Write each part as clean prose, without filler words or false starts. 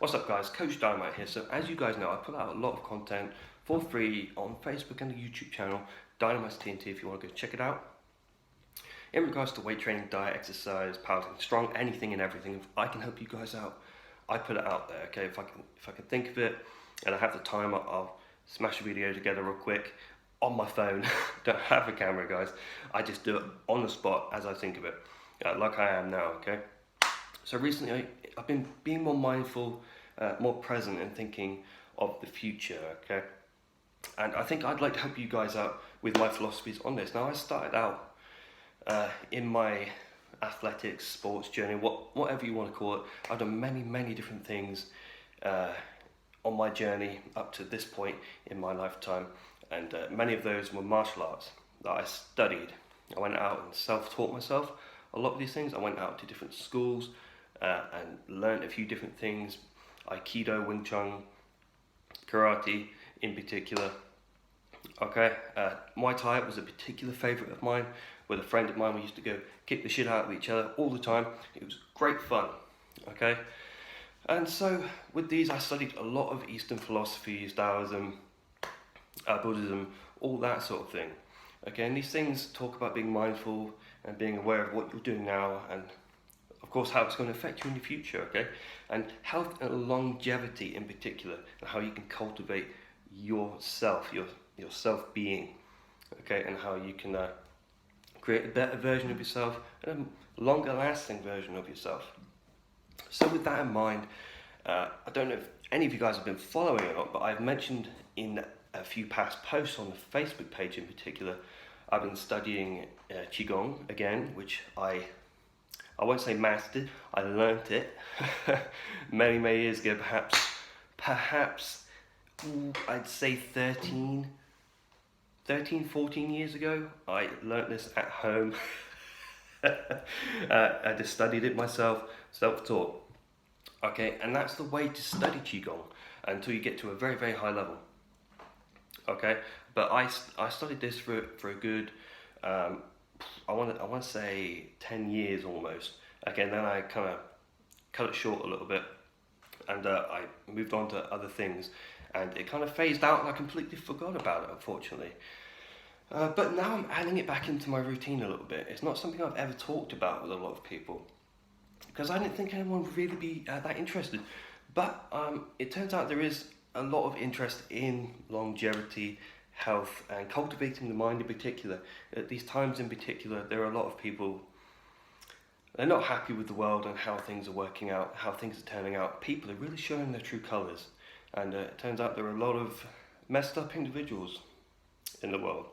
What's up guys, Coach Dynamite here. So as you guys know, I put out a lot of content for free on Facebook and the YouTube channel, Dynamite's TNT, if you want to go check it out. In regards to weight training, diet, exercise, powerlifting, strong, anything and everything, if I can help you guys out, I put it out there, okay? If I can think of it and I have the time, I'll smash a video together real quick on my phone. Don't have a camera guys, I just do it on the spot as I think of it, like I am now, okay? So recently I've been being more mindful, more present and thinking of the future, okay? And I think I'd like to help you guys out with my philosophies on this. Now I started out in my athletics, sports journey, whatever you want to call it. I've done many different things on my journey up to this point in my lifetime. And many of those were martial arts that I studied. I went out and self-taught myself a lot of these things. I went out to different schools and learned a few different things. Aikido, Wing Chun, karate in particular. Okay, Muay Thai was a particular favourite of mine. With a friend of mine, we used to go kick the shit out of each other all the time. It was great fun, okay? And so with these, I studied a lot of Eastern philosophies, Taoism, Buddhism, all that sort of thing. Okay, and these things talk about being mindful and being aware of what you're doing now, and of course how it's going to affect you in the future, okay? And health and longevity in particular, and how you can cultivate yourself, your self-being, okay? And how you can create a better version of yourself and a longer lasting version of yourself. So with that in mind, I don't know if any of you guys have been following it or not, but I've mentioned in a few past posts on the Facebook page in particular, I've been studying Qigong again, which I won't say mastered, I learnt it many years ago, perhaps I'd say 13, 14 years ago. I learnt this at home. I just studied it myself, self-taught. Okay, and that's the way to study Qigong until you get to a very high level. Okay, but I studied this for a good, I want to say 10 years almost. Okay, and then I kind of cut it short a little bit, and I moved on to other things, and it kind of phased out, and I completely forgot about it, unfortunately. But now I'm adding it back into my routine a little bit. It's not something I've ever talked about with a lot of people, because I didn't think anyone would really be that interested. But it turns out there is a lot of interest in longevity, health, and cultivating the mind in particular. At these times in particular, there are a lot of people, they're not happy with the world and how things are working out, how things are turning out. People are really showing their true colours. And it turns out there are a lot of messed up individuals in the world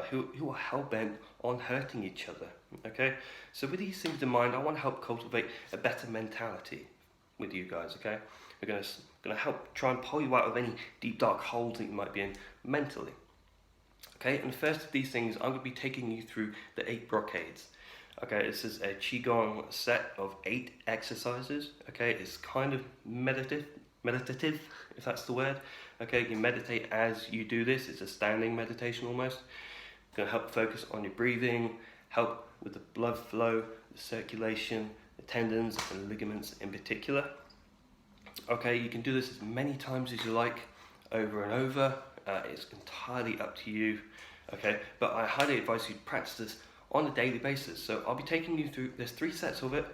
who are hell-bent on hurting each other, okay? So with these things in mind, I want to help cultivate a better mentality with you guys, okay? We're going to help try and pull you out of any deep dark holes that you might be in mentally. Okay, and the first of these things, I'm going to be taking you through the 8 brocades. Okay, this is a Qigong set of 8 exercises. Okay, it's kind of meditative, if that's the word. Okay, you meditate as you do this. It's a standing meditation almost. It's going to help focus on your breathing, help with the blood flow, the circulation, the tendons and ligaments in particular. Okay, you can do this as many times as you like, over and over. It's entirely up to you. Okay, but I highly advise you to practice this on a daily basis. So I'll be taking you through, there's 3 sets of it.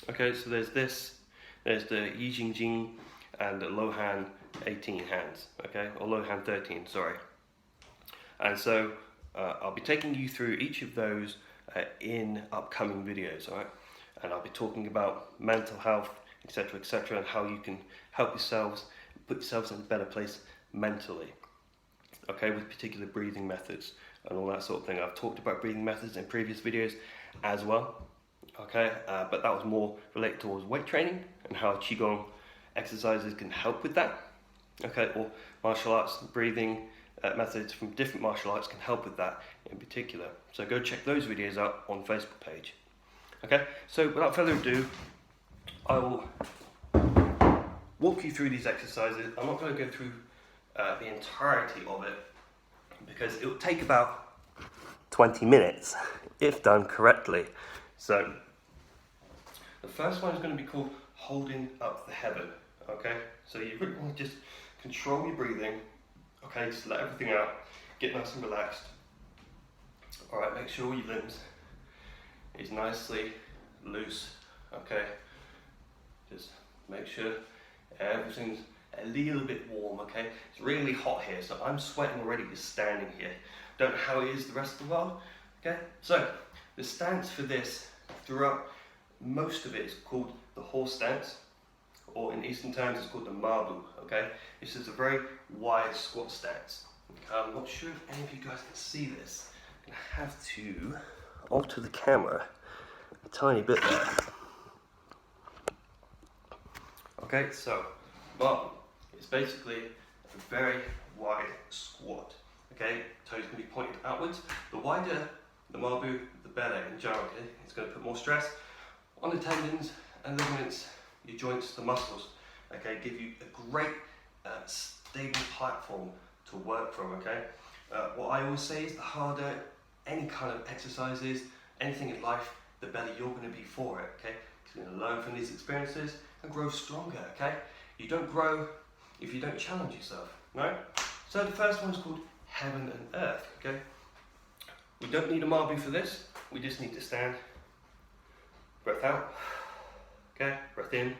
Okay, so there's this, there's the Yi Jing Jing and the Low Han 18 hands, okay, or Low Han 13, sorry. And so I'll be taking you through each of those in upcoming videos, all right? And I'll be talking about mental health, etc., and how you can help yourselves, put yourselves in a better place mentally, okay, with particular breathing methods and all that sort of thing. I've talked about breathing methods in previous videos as well, okay, but that was more related towards weight training and how Qigong exercises can help with that, okay, or martial arts breathing methods from different martial arts can help with that in particular. So go check those videos out on the Facebook page. Okay, so without further ado, I will walk you through these exercises. I'm not going to go through the entirety of it because it will take about 20 minutes if done correctly. So the first one is going to be called holding up the heaven. Okay, so you really want to just control your breathing. Okay, just let everything out, get nice and relaxed. All right, make sure all your limbs is nicely loose. Okay, just make sure everything's a little bit warm. Okay, it's really hot here, so I'm sweating already just standing here. Don't know how it is the rest of the world. Okay, so the stance for this throughout most of it is called the horse stance, or in Eastern terms it's called the mabu. Okay, this is a very wide squat stance. I'm not sure if any of you guys can see this. I'm gonna have to alter the camera a tiny bit there. Okay, so mabu is basically a very wide squat. Okay, toes can be pointed outwards. The wider the mabu, the better in general. Okay, it's going to put more stress on the tendons and ligaments, your joints, the muscles. Okay, give you a great stable platform to work from. Okay, what I always say is the harder any kind of exercise is, anything in life, the better you're going to be for it. Okay, because you're going to learn from these experiences and grow stronger. Okay, you don't grow if you don't challenge yourself. Right? So the first one is called Heaven and Earth. Okay, we don't need a mabu for this. We just need to stand. Breath out. Okay, breath in.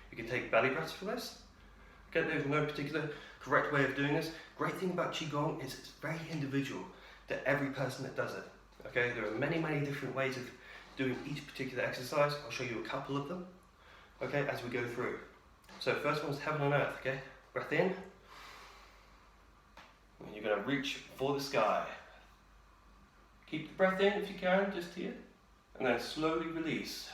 You can take belly breaths for this. Okay, there's no particular correct way of doing this. Great thing about Qigong is it's very individual to every person that does it. Okay, there are many, many different ways of doing each particular exercise. I'll show you a couple of them. Okay, as we go through. So first one is Heaven and Earth. Okay, breath in. And you're going to reach for the sky. Keep the breath in if you can, just here. And then slowly release.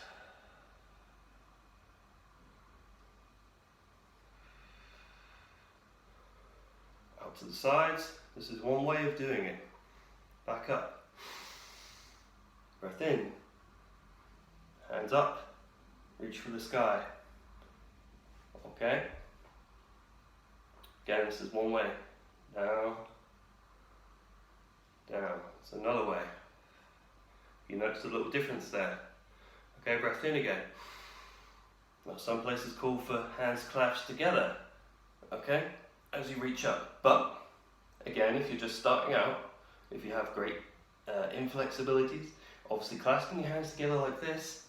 Out to the sides. This is one way of doing it. Back up. Breath in. Hands up. Reach for the sky. Okay. Again, this is one way. Down. Down. It's another way. You notice a little difference there. Okay, breath in again. Now some places call for hands clasped together. Okay, as you reach up. But again, if you're just starting out, if you have great inflexibilities, obviously clasping your hands together like this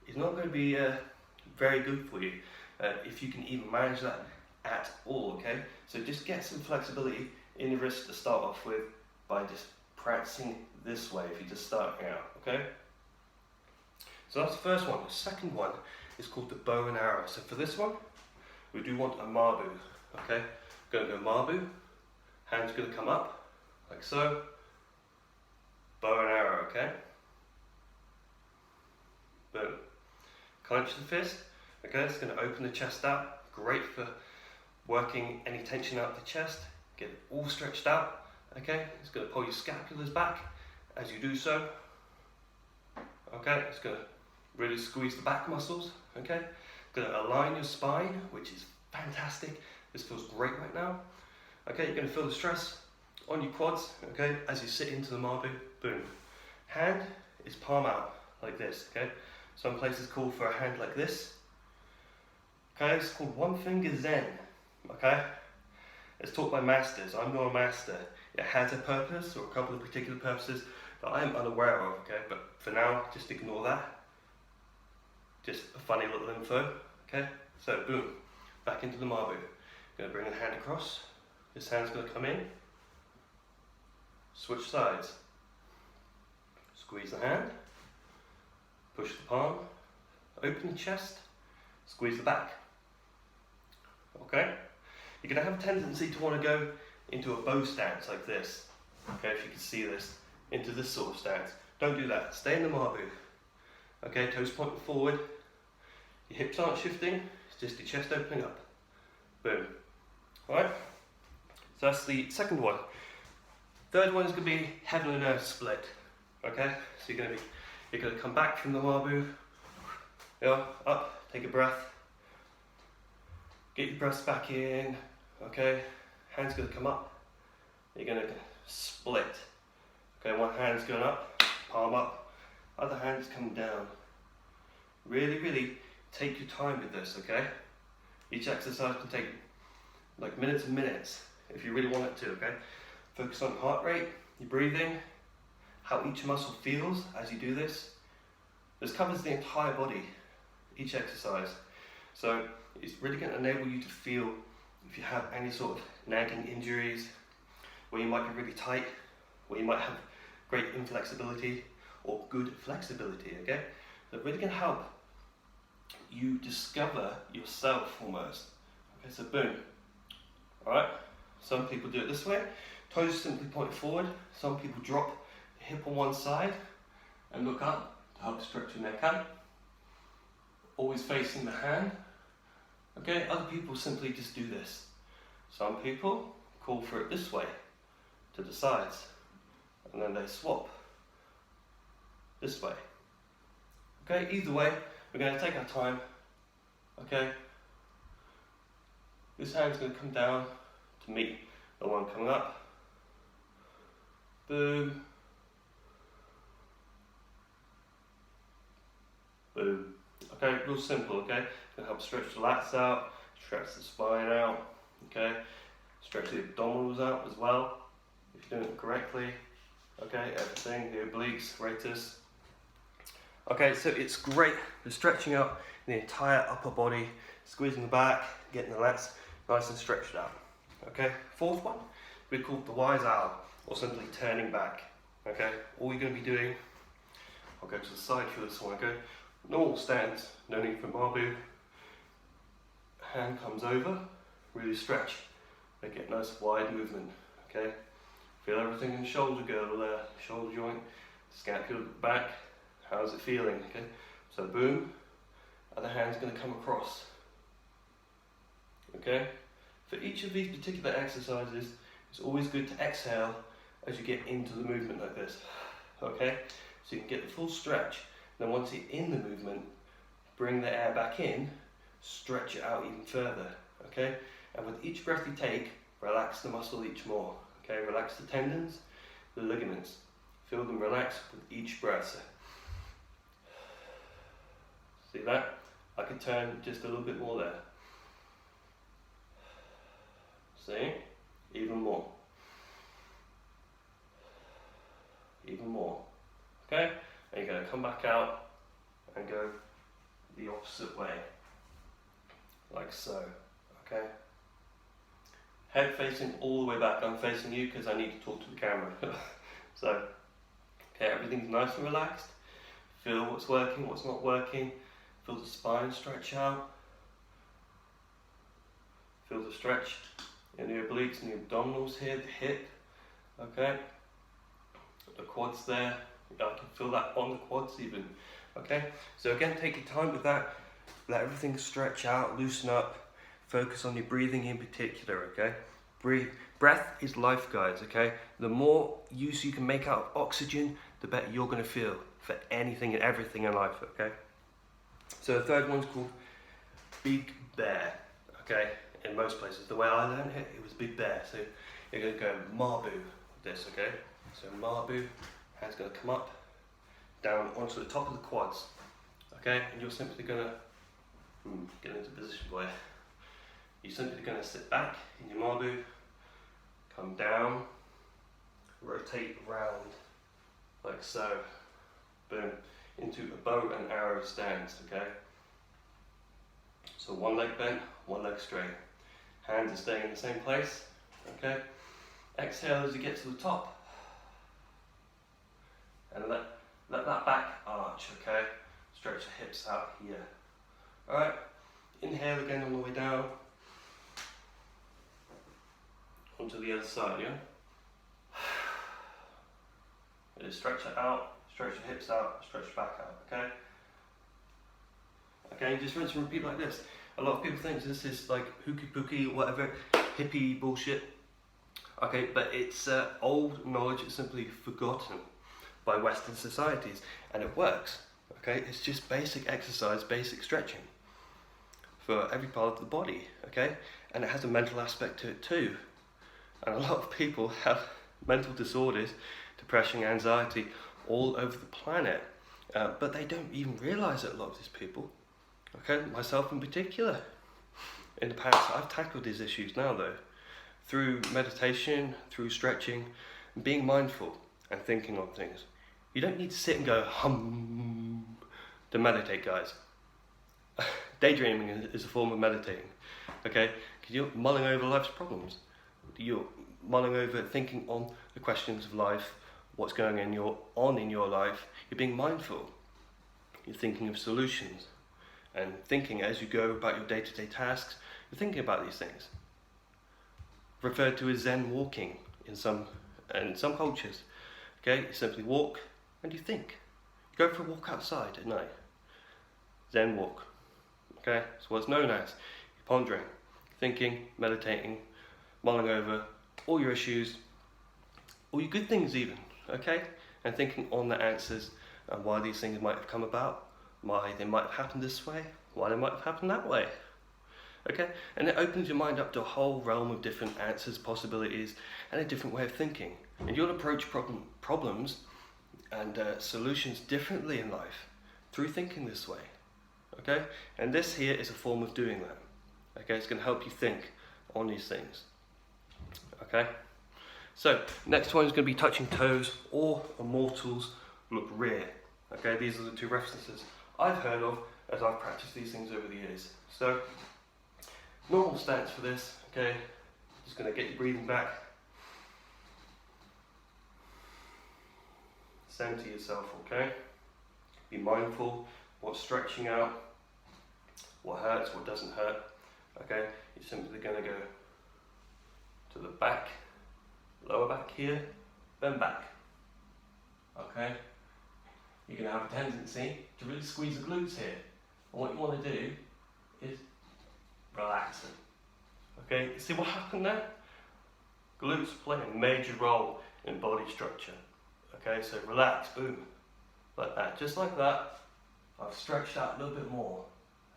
is not going to be very good for you. If you can even manage that at all. Okay, so just get some flexibility in the wrist to start off with by just practicing this way if you're just starting out. Okay, so that's the first one. The second one is called the bow and arrow. So for this one, we do want a mabu. Okay, going to go mabu, hands going to come up like so, bow and arrow. Okay, boom, clench the fist. Okay, it's going to open the chest out. Great for working any tension out of the chest. Get it all stretched out. Okay, it's going to pull your scapulars back as you do so. Okay, it's going to really squeeze the back muscles. Okay, it's going to align your spine, which is fantastic. This feels great right now. Okay, you're going to feel the stress on your quads. Okay, as you sit into the mabu. Boom. Hand is palm out like this. Okay, some places call for a hand like this. Okay, it's called one finger Zen. Okay, it's taught by masters. I'm not a master. It has a purpose or a couple of particular purposes that I'm unaware of. Okay, but for now, just ignore that. Just a funny little info. Okay, so boom, back into the mabu. Going to bring the hand across. This hand's going to come in. Switch sides. Squeeze the hand. Push the palm. Open the chest. Squeeze the back. Okay? You're going to have a tendency to want to go into a bow stance like this. Okay, if you can see this, into this sort of stance. Don't do that. Stay in the mabu. Okay, toes pointing forward. Your hips aren't shifting. It's just your chest opening up. Boom. Alright? So that's the second one. Third one is going to be heaven and earth split. Okay? So you're going to come back from the mabu. Up, take a breath. Get your breaths back in. Okay? Hand's going to come up. You're going to split. Okay, one hand's going up, palm up. Other hand's coming down. Really, really take your time with this, okay? Each exercise can take like minutes and minutes if you really want it to, okay? Focus on heart rate, your breathing, how each muscle feels as you do this. This covers the entire body, each exercise. So it's really going to enable you to feel if you have any sort of nagging injuries, where you might be really tight, where you might have great inflexibility or good flexibility, okay? So it really can help you discover yourself almost. Okay, so boom. Alright, some people do it this way, toes simply point forward. Some people drop the hip on one side and look up to help stretch your neck out. Always facing the hand. Okay, other people simply just do this. Some people call for it this way, to the sides, and then they swap this way. Okay, either way, we're going to take our time. Okay, this hand's going to come down to meet the one coming up. Boom. Boom. Okay, real simple, okay? Going to help stretch the lats out, stretch the spine out, okay? Stretch the abdominals out as well, if you're doing it correctly. Okay, everything, the obliques, ratus. Okay, so it's great for stretching out the entire upper body, squeezing the back, getting the lats nice and stretched out. Okay, fourth one, we call the wise owl, or simply turning back. Okay, all you're going to be doing, I'll go to the side for this one, okay? Normal stance, no need for marbu. Hand comes over, really stretch, make it nice wide movement, okay? Feel everything in the shoulder girdle there, shoulder joint, scapula back, how's it feeling, okay? So boom, other hand's going to come across, okay? For each of these particular exercises, it's always good to exhale as you get into the movement like this, okay? So you can get the full stretch. Then once you're in the movement, bring the air back in, stretch it out even further, okay? And with each breath you take, relax the muscle each more, okay? Relax the tendons, the ligaments. Feel them relax with each breath. See that? I could turn just a little bit more there. See? Even more. Even more. Okay? And you're going to come back out and go the opposite way. Like so. Okay? Head facing all the way back. I'm facing you because I need to talk to the camera. So, okay, everything's nice and relaxed. Feel what's working, what's not working. Feel the spine stretch out. Feel the stretch in the obliques and the abdominals here, the hip. Okay? The quads there. I can feel that on the quads even. Okay? So again, take your time with that. Let everything stretch out, loosen up. Focus on your breathing in particular, okay? Breathe. Breath is life, guys, okay? The more use you can make out of oxygen, the better you're going to feel for anything and everything in life, okay? So the third one's called Big Bear, okay? In most places, the way I learned it, it was Big Bear. So you're going to go marbu with this, okay? So marbu, hand's going to come up, down onto the top of the quads, okay? And you're simply going to get into position, boy. You're simply going to sit back in your marbu, come down, rotate around, like so, boom, into a bow and arrow stance, okay? So one leg bent, one leg straight. Hands are staying in the same place, okay? Exhale as you get to the top. And let that back arch, okay? Stretch the hips out here. Alright, inhale again on the way down. Onto the other side, yeah? Just stretch it out, stretch your hips out, stretch your back out, okay? Okay, just rinse and repeat like this. A lot of people think this is like hooky pooky or whatever, hippie bullshit. Okay, but it's old knowledge, it's simply forgotten by Western societies, and it works. Okay, it's just basic exercise, basic stretching for every part of the body, okay? And it has a mental aspect to it too. And a lot of people have mental disorders, depression, anxiety, all over the planet. But they don't even realise it, a lot of these people. Okay, myself in particular. in the past. I've tackled these issues now though, through meditation, through stretching, and being mindful and thinking on things. You don't need to sit and go hum to meditate, guys. Daydreaming is a form of meditating, okay? Because you're mulling over life's problems. You're mulling over thinking on the questions of life, what's going on in your life. You're being mindful. You're thinking of solutions and thinking as you go about your day-to-day tasks. You're thinking about these things. Referred to as Zen walking in some cultures. Okay, you simply walk and you think. You go for a walk outside at night. Zen walk. Okay, it's what's known as pondering, thinking, meditating, mulling over all your issues, all your good things even, okay? And thinking on the answers and why these things might have come about, why they might have happened this way, why they might have happened that way. Okay? And it opens your mind up to a whole realm of different answers, possibilities, and a different way of thinking. And you'll approach problems and solutions differently in life through thinking this way. Okay? And this here is a form of doing that. Okay? It's going to help you think on these things. Okay? So, next one is going to be touching toes or a mortal's look rear. Okay? These are the two references I've heard of as I've practiced these things over the years. So, normal stance for this, okay? Just going to get your breathing back. Center yourself, okay? Be mindful what's stretching out, what hurts, what doesn't hurt, okay? You're simply going to go to the back, lower back here, then back, okay? You're going to have a tendency to really squeeze the glutes here. And what you want to do is relax them. Okay, you see what happened there? Glutes play a major role in body structure. Okay, so relax, boom, like that, just like that. I've stretched out a little bit more,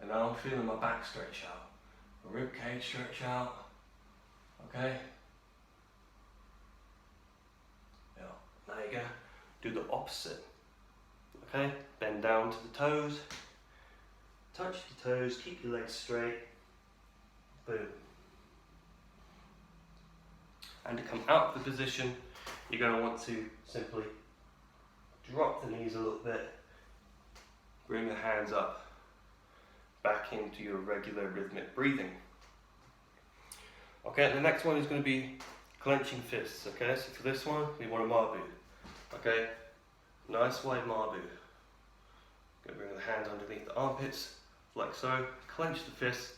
and now I'm feeling my back stretch out, my rib cage stretch out. Okay. Yeah. Now you're gonna do the opposite. Okay, bend down to the toes, touch the toes, keep your legs straight. Boom. And to come out of the position, you're going to want to simply drop the knees a little bit, bring the hands up, back into your regular rhythmic breathing. Okay, the next one is going to be clenching fists. Okay, so for this one, we want a marbu. Okay, nice wide marbu. Going to bring the hands underneath the armpits, like so. Clench the fists.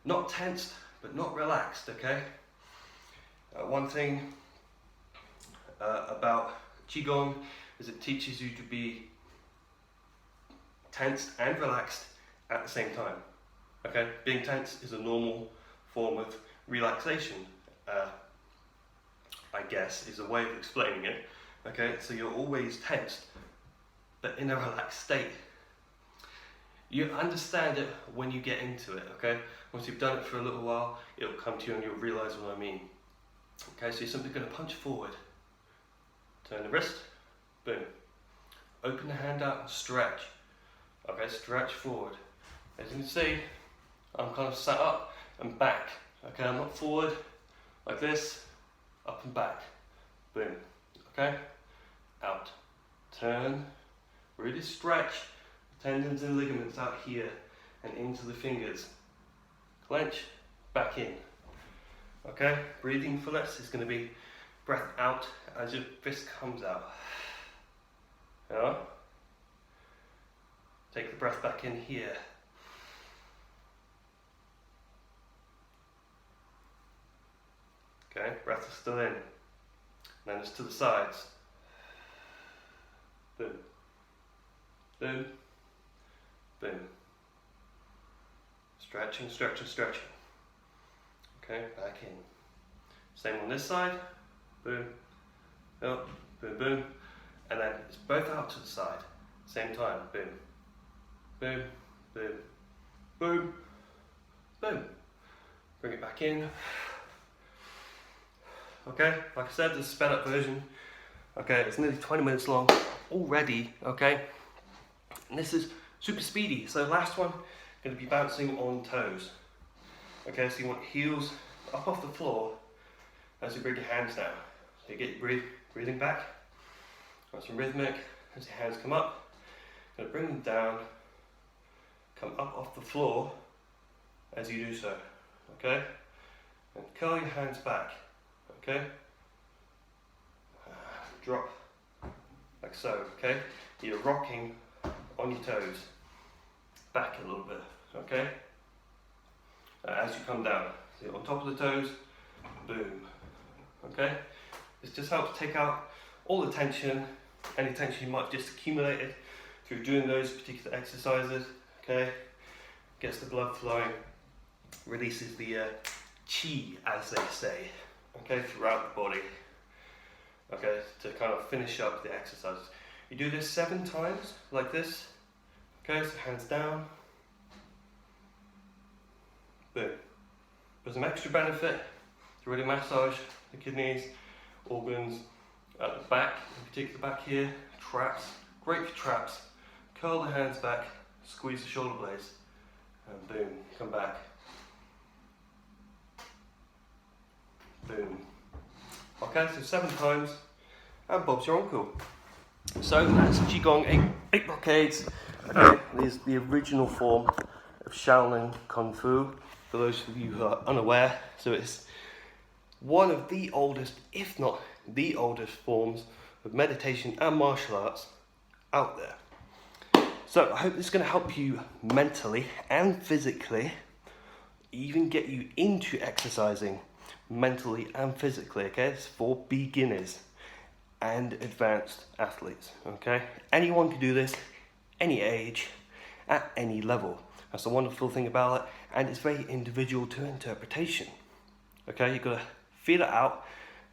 Not tensed, but not relaxed, okay? One thing about Qigong is it teaches you to be tensed and relaxed at the same time, okay? Being tense is a normal form of relaxation, I guess, is a way of explaining it, okay? So you're always tensed, but in a relaxed state. You understand it when you get into it, okay? Once you've done it for a little while, it'll come to you and you'll realise what I mean. Okay, so you're simply going to punch forward. Turn the wrist, boom. Open the hand out and stretch. Okay, stretch forward. As you can see, I'm kind of sat up and back. Okay, I'm not forward, like this, up and back. Boom. Okay, out. Turn, really stretch. Tendons and ligaments out here and into the fingers. Clench, back in. Okay, breathing for this is going to be breath out as your fist comes out. Yeah. Take the breath back in here. Okay, breath is still in. Then it's to the sides. Boom. Boom. Boom. Stretching, stretching, stretching. Okay, back in. Same on this side. Boom. Up, boom, boom. And then it's both out to the side. Same time. Boom. Boom. Boom. Boom. Boom. Bring it back in. Okay, like I said, this is a sped up version. Okay, it's nearly 20 minutes long already. Okay. And this is super speedy. So last one, going to be bouncing on toes. Okay, so you want heels up off the floor as you bring your hands down. So you get your breathing back. Got some rhythmic as your hands come up. Gonna bring them down, come up off the floor as you do so. Okay? And curl your hands back. Okay? Drop like so. Okay? You're rocking on your toes. Back a little bit. Okay? As you come down. So you're on top of the toes. Boom. Okay? This just helps take out all the tension, any tension you might have just accumulated through doing those particular exercises. Okay? Gets the blood flowing, releases the chi, as they say, okay, throughout the body. Okay, to kind of finish up the exercises. You do this 7 times, like this. Okay, so hands down. Boom. For some extra benefit, to really massage the kidneys, organs, at the back, in particular back here, traps, great for traps. Curl the hands back, squeeze the shoulder blades, and boom, come back. Boom. Okay, so 7 times, and Bob's your uncle. So that's Qigong 8 brocades. Okay, this is the original form of Shaolin Kung Fu, for those of you who are unaware. So it's one of the oldest, if not the oldest forms of meditation and martial arts out there. So I hope this is going to help you mentally and physically, even get you into exercising mentally and physically. Okay, it's for beginners and advanced athletes. Okay, anyone can do this, any age, at any level. That's the wonderful thing about it, and it's very individual to interpretation. Okay, you've got to feel it out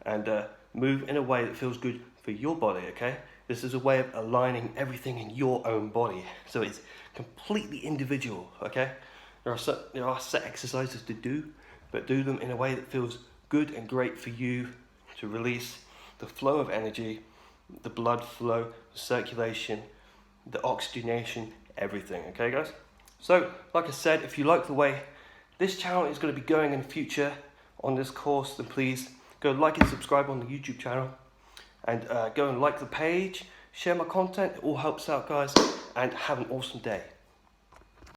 and move in a way that feels good for your body. Okay, this is a way of aligning everything in your own body, so it's completely individual. Okay, there are set exercises to do, but do them in a way that feels good and great for you, to release the flow of energy, the blood flow, the circulation, the oxygenation, everything. Okay, guys? So, like I said, if you like the way this channel is going to be going in the future on this course, then please go like and subscribe on the YouTube channel, and go and like the page, share my content. It all helps out, guys, and have an awesome day.